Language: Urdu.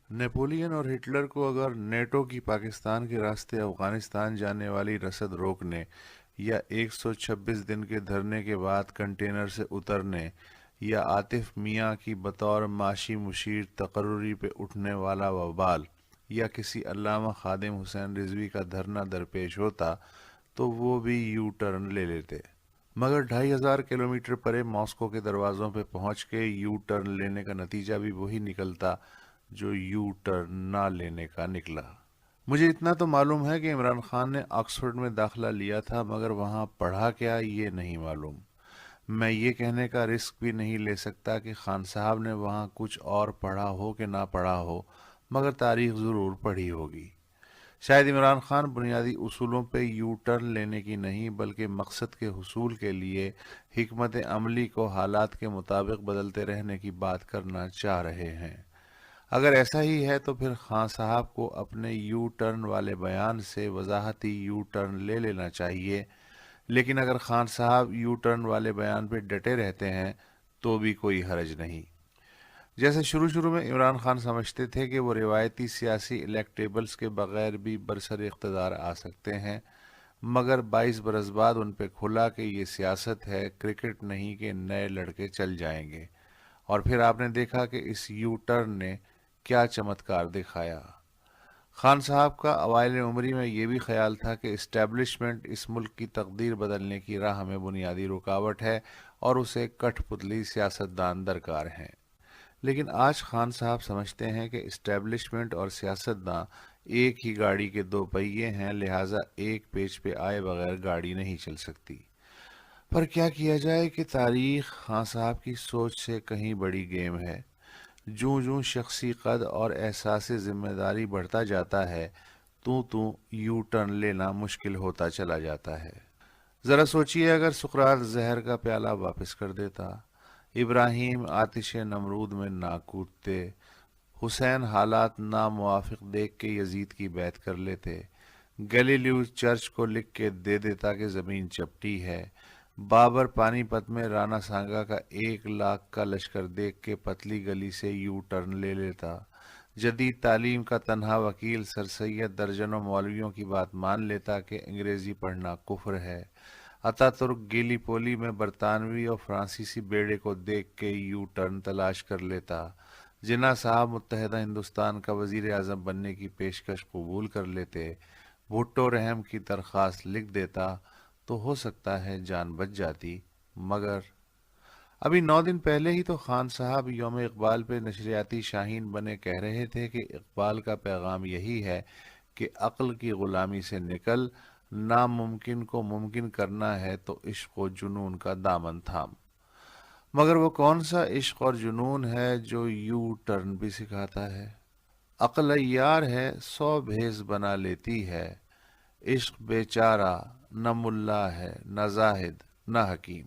نیپولین اور ہٹلر کو اگر نیٹو کی پاکستان کے راستے افغانستان جانے والی رسد روکنے یا 126 دن کے دھرنے کے بعد کنٹینر سے اترنے یا عاطف میاں کی بطور معاشی مشیر تقرری پہ اٹھنے والا وبال یا کسی علامہ خادم حسین رضوی کا دھرنا درپیش ہوتا تو وہ بھی یو ٹرن لے لیتے، مگر 2500 کلومیٹر پرے ماسکو کے دروازوں پہ پہنچ کے یو ٹرن لینے کا نتیجہ بھی وہی نکلتا جو یو ٹرن نہ لینے کا نکلا۔ مجھے اتنا تو معلوم ہے کہ عمران خان نے آکسفورڈ میں داخلہ لیا تھا، مگر وہاں پڑھا کیا یہ نہیں معلوم۔ میں یہ کہنے کا رسک بھی نہیں لے سکتا کہ خان صاحب نے وہاں کچھ اور پڑھا ہو کہ نہ پڑھا ہو، مگر تاریخ ضرور پڑھی ہوگی۔ شاید عمران خان بنیادی اصولوں پہ یو ٹرن لینے کی نہیں بلکہ مقصد کے حصول کے لیے حکمت عملی کو حالات کے مطابق بدلتے رہنے کی بات کرنا چاہ رہے ہیں۔ اگر ایسا ہی ہے تو پھر خان صاحب کو اپنے یو ٹرن والے بیان سے وضاحتی یو ٹرن لے لینا چاہیے، لیکن اگر خان صاحب یو ٹرن والے بیان پہ ڈٹے رہتے ہیں تو بھی کوئی حرج نہیں۔ جیسے شروع میں عمران خان سمجھتے تھے کہ وہ روایتی سیاسی الیکٹیبلز کے بغیر بھی برسر اقتدار آ سکتے ہیں، مگر 22 برس بعد ان پہ کھلا کہ یہ سیاست ہے، کرکٹ نہیں کہ نئے لڑکے چل جائیں گے، اور پھر آپ نے دیکھا کہ اس یو ٹرن نے کیا چمتکار دکھایا۔ خان صاحب کا اوائل عمری میں یہ بھی خیال تھا کہ اسٹیبلشمنٹ اس ملک کی تقدیر بدلنے کی راہ میں بنیادی رکاوٹ ہے اور اسے کٹھ پتلی سیاستدان درکار ہیں، لیکن آج خان صاحب سمجھتے ہیں کہ اسٹیبلشمنٹ اور سیاستداں ایک ہی گاڑی کے دو پہیے ہیں، لہٰذا ایک پیچ پہ آئے بغیر گاڑی نہیں چل سکتی۔ پر کیا کیا جائے کہ تاریخ خان صاحب کی سوچ سے کہیں بڑی گیم ہے۔ جوں جوں شخصی قد اور احساس ذمہ داری بڑھتا جاتا ہے تو یو ٹرن لینا مشکل ہوتا چلا جاتا ہے۔ ذرا سوچئے اگر سقراط زہر کا پیالہ واپس کر دیتا، ابراہیم آتش نمرود میں نہ کودتے، حسین حالات ناموافق دیکھ کے یزید کی بیعت کر لیتے، گلیلیو چرچ کو لکھ کے دے دیتا کہ زمین چپٹی ہے، بابر پانی پت میں رانا سانگا کا 1 لاکھ کا لشکر دیکھ کے پتلی گلی سے یو ٹرن لے لیتا، جدید تعلیم کا تنہا وکیل سر سید درجنوں مولویوں کی بات مان لیتا کہ انگریزی پڑھنا کفر ہے، عطا ترک گیلی پولی میں برطانوی اور فرانسیسی بیڑے کو دیکھ کے یو ٹرن تلاش کر لیتا، جناح صاحب متحدہ ہندوستان کا وزیر اعظم بننے کی پیشکش قبول کر لیتے، بھٹو رحم کی درخواست لکھ دیتا تو ہو سکتا ہے جان بچ جاتی، مگر ابھی 9 دن پہلے ہی تو خان صاحب یوم اقبال پہ نشریاتی شاہین بنے کہہ رہے تھے کہ اقبال کا پیغام یہی ہے کہ عقل کی غلامی سے نکل، ناممکن کو ممکن کرنا ہے تو عشق و جنون کا دامن تھام۔ مگر وہ کون سا عشق اور جنون ہے جو یو ٹرن بھی سکھاتا ہے؟ عقل عیار ہے 100 بھیس بنا لیتی ہے، عشق بیچارہ نہ ملا ہے نہ زاہد نہ حکیم۔